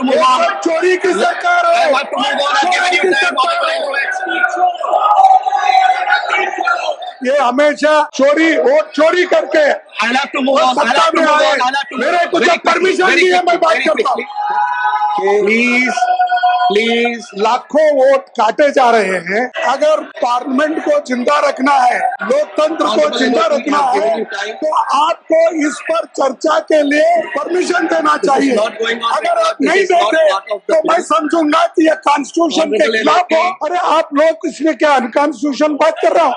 move on. चोरी की सरकार I है। have to move on. I've given you time. ये हमेशा चोरी करके I'll have to move on. I'll सत्ता have to में move आए। on. I'll have to move मेरे on. को Very जब quickly, परमिशन very दी है मैं quickly, बात very करता हूँ। quickly. Please, please. लाखों वोट काटे जा रहे हैं। अगर पार्लियामेंट को जिंदा रखना है, लोकतंत्र को जिंदा रखना है, तो आपको इस पर चर्चा के लिए परमिशन देना चाहिए। अगर आप नहीं देते तो मैं समझूंगा कि ये कॉन्स्टिट्यूशन के खिलाफ हो। अरे आप लोग इसमें क्या अनकॉन्स्टिट्यूशनल बात कर रहा हूँ?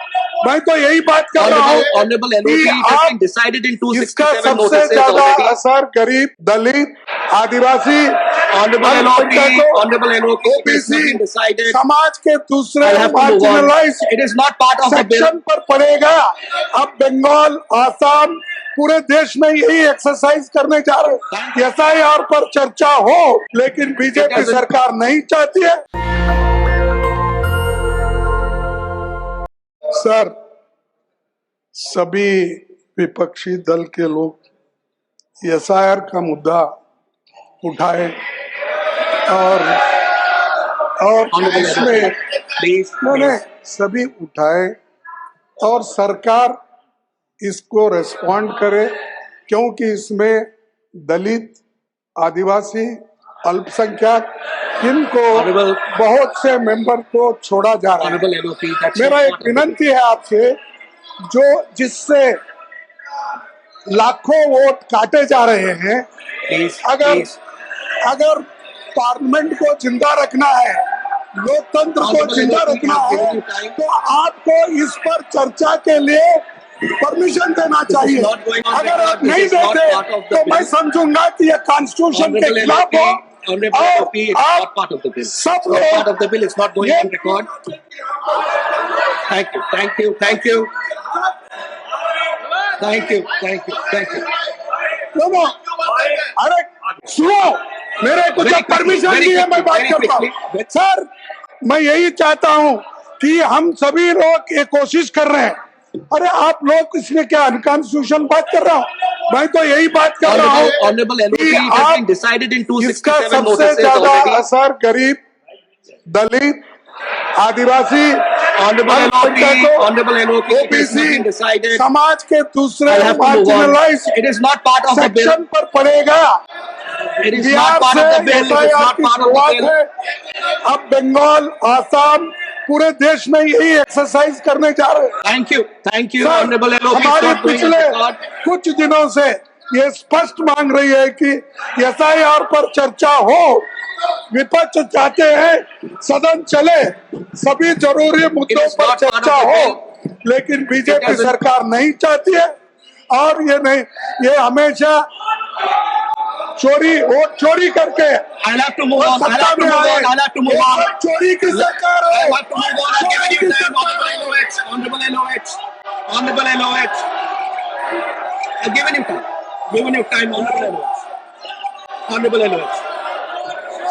मैं तो यही बात कर रहा हूँ कि आप इसका सबसे ज्यादा असर गरीब, दलित, आदिवासी, ओबीसी, समाज के दूसरे मार्जिनलाइज सेक्शन पर पड़ेगा। अब बंगाल, आसाम, पूरे देश में यही एक्सरसाइज करने जा रहे हैं। एसआईआर पर चर्चा हो, लेकिन बीजेपी सरकार नहीं चाहती है। सर, सभी विपक्षी दल के लोग एसआईआर का मुद्दा उठाए और इसमें उन्होंने सभी उठाए और सरकार इसको रेस्पॉन्ड करे, क्योंकि इसमें दलित, आदिवासी, अल्पसंख्यक, इनको बहुत से मेंबर को छोड़ा जा रहा है। मेरा एक विनंती है आपसे, जिससे लाखों वोट काटे जा रहे हैं, अगर पार्लियामेंट को जिंदा रखना है, लोकतंत्र को जिंदा रखना है, तो आपको इस पर चर्चा के लिए परमिशन देना चाहिए। अगर आप नहीं देते तो मैं समझूंगा कि ये कॉन्स्टिट्यूशन के खिलाफ हो। सब लोग अरे सुनो, मेरे को जब परमिशन दी है मैं बात करता हूँ। सर, मैं यही चाहता हूँ कि हम सभी लोग ये कोशिश कर रहे हैं। अरे आप लोग इसमें क्या अनकॉन्स्टिट्यूशनल बात कर रहा हूँ? मैं तो यही बात कर रहा हूँ कि आप इसका सबसे ज्यादा असर गरीब, दलित, आदिवासी, ओबीसी, समाज के दूसरे मार्जिनलाइज सेक्शन पर पड़ेगा। बिहार से एसआईआर की शुरुआत है। अब बंगाल, आसाम, पूरे देश में यही एक्सरसाइज करने जा रहे हैं। थैंक यू हमारे पिछले कुछ दिनों से ये स्पष्ट मांग रही है कि एसआईआर पर चर्चा हो। विपक्ष चाहते हैं सदन चले, सभी जरूरी मुद्दों पर चर्चा हो, लेकिन बीजेपी सरकार नहीं चाहती है। और ये हमेशा चोरी करके सत्ता में आए। चोरी की सरकार है।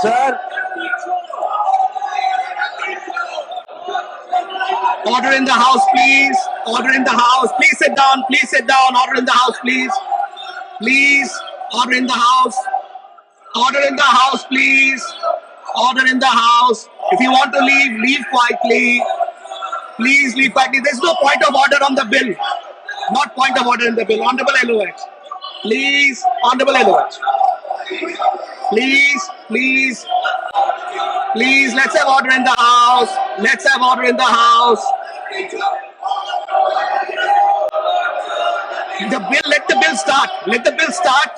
Sir, order in the house, please. Order in the house. Please sit down. Please sit down. Order in the house, please. Please, order in the house. Order in the house, please. Order in the house. If you want to leave, leave quietly. Please leave quietly. There's no point of order on the bill. Not point of order in the bill. Honorable LOH. Please, Honorable LOH. Please, let's have order in the house. Let's have order in the house. Let the bill start. Let the bill start.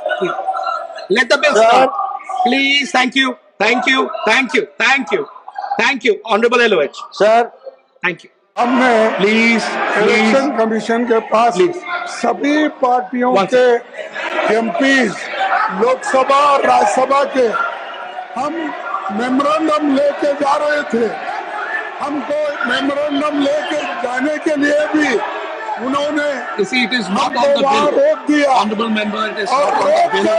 Let the bill start. Please, thank you. Honorable LOH. Sir, Thank you. हमने Please. Election commission के पास सभी पार्टियों के MPs, Lok Sabha और राज्यसभा के हम memorandum लेके जा रहे थे। हमको मेमोरेंडम लेके जाने के लिए भी उन्होंने वहाँ रोक दिया। और रोक कर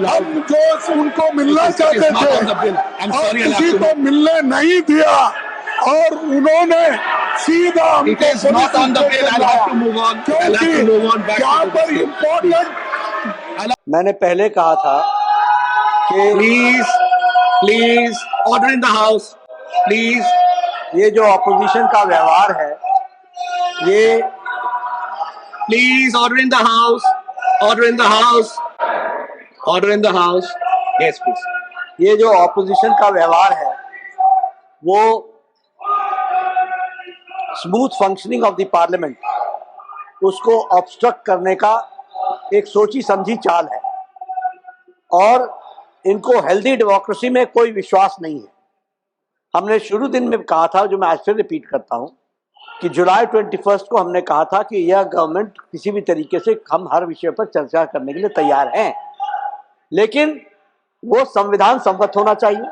हम जो उनको मिलना चाहते थे और किसी को मिलने नहीं दिया, और उन्होंने सीधा हमको यहाँ पर इम्पोर्टेंट। मैंने पहले कहा था कि Please, order in the house. Please, ये जो ऑपोजिशन का व्यवहार है, ये please, order in the house. Order in the house. Order in the house. Yes, please. ये जो ऑपोजिशन का व्यवहार है वो smooth functioning of the parliament, उसको ऑब्स्ट्रक्ट करने का एक सोची समझी चाल है और इनको हेल्दी डेमोक्रेसी में कोई विश्वास नहीं है। हमने शुरू दिन में कहा था, जो मैं आज फिर रिपीट करता हूं, कि जुलाई 21 को हमने कहा था कि यह गवर्नमेंट किसी भी तरीके से हम हर विषय पर चर्चा करने के लिए तैयार हैं, लेकिन वो संविधान सम्मत होना चाहिए,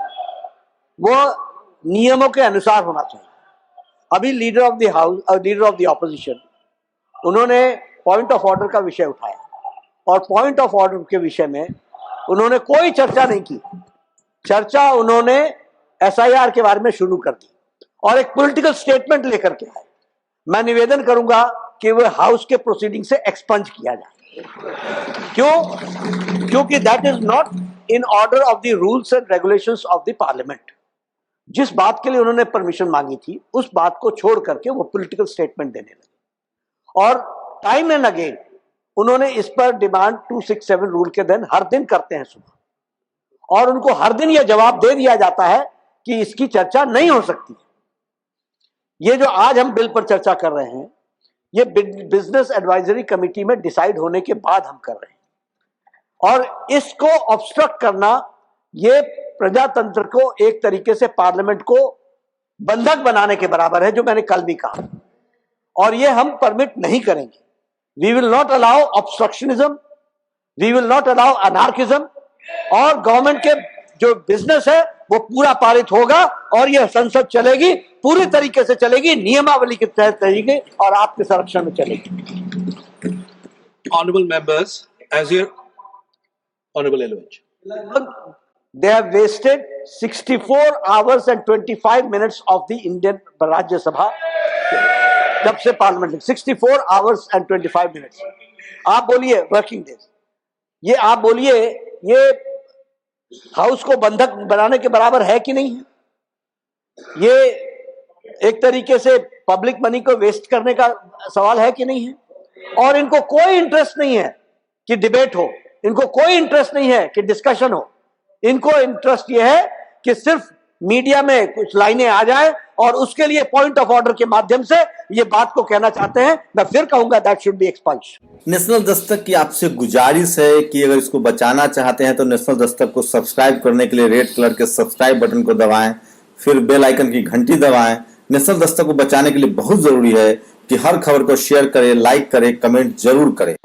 वो नियमों के अनुसार होना चाहिए। अभी लीडर ऑफ द हाउस और लीडर ऑफ द ऑपोजिशन, उन्होंने पॉइंट ऑफ ऑर्डर का विषय उठाया और पॉइंट ऑफ ऑर्डर के विषय में उन्होंने कोई चर्चा नहीं की। चर्चा उन्होंने एसआईआर के बारे में शुरू कर दी और एक पॉलिटिकल स्टेटमेंट लेकर के आए। मैं निवेदन करूंगा कि वह हाउस के प्रोसीडिंग से एक्सपंज किया जाए। क्यों? क्योंकि that is not in order of the rules and regulations of the parliament. जिस बात के लिए उन्होंने परमिशन मांगी थी, उस बात को छोड़ करके वो पॉलिटिकल स्टेटमेंट देने लगे और टाइम एंड अगेन उन्होंने इस पर डिमांड 267 रूल के दिन हर दिन करते हैं सुबह, और उनको हर दिन यह जवाब दे दिया जाता है कि इसकी चर्चा नहीं हो सकती। ये जो आज हम बिल पर चर्चा कर रहे हैं, ये बिजनेस एडवाइजरी कमेटी में डिसाइड होने के बाद हम कर रहे हैं, और इसको ऑब्स्ट्रक्ट करना ये प्रजातंत्र को एक तरीके से पार्लियामेंट को बंधक बनाने के बराबर है, जो मैंने कल भी कहा, और ये हम परमिट नहीं करेंगे। We will not allow obstructionism, we will not allow anarchism, और गवर्नमेंट के जो बिजनेस है वो पूरा पारित होगा और यह संसद चलेगी, पूरी तरीके से चलेगी, नियमावली के तहत चलेगी और आपके संरक्षण में चलेगी। Honorable members, as your Honorable Elwich. They have wasted 64 hours and 25 minutes of the Indian Rajya Sabha जब से पार्लियामेंट 64 hours and 25 minutes। आप बोलिए वर्किंग डेज, ये आप बोलिए ये हाउस को बंधक बनाने के बराबर है कि नहीं है? ये एक तरीके से पब्लिक मनी को वेस्ट करने का सवाल है कि नहीं है? और इनको कोई इंटरेस्ट नहीं है कि डिबेट हो, इनको कोई इंटरेस्ट नहीं है कि डिस्कशन हो, इनको इंटरेस्ट ये है कि सिर्फ मीडिया में कुछ लाइनें आ जाए और उसके लिए पॉइंट ऑफ ऑर्डर के माध्यम से ये बात को कहना चाहते हैं। मैं फिर कहूंगा that should be एक्सपंज्ड। National Dastak की आपसे गुजारिश है कि अगर इसको बचाना चाहते हैं तो नेशनल दस्तक को सब्सक्राइब करने के लिए रेड कलर के सब्सक्राइब बटन को दबाएं, फिर बेल आइकन की घंटी दबाएं। नेशनल दस्तक को बचाने के लिए बहुत जरूरी है कि हर खबर को शेयर करें, लाइक करें, कमेंट जरूर करें।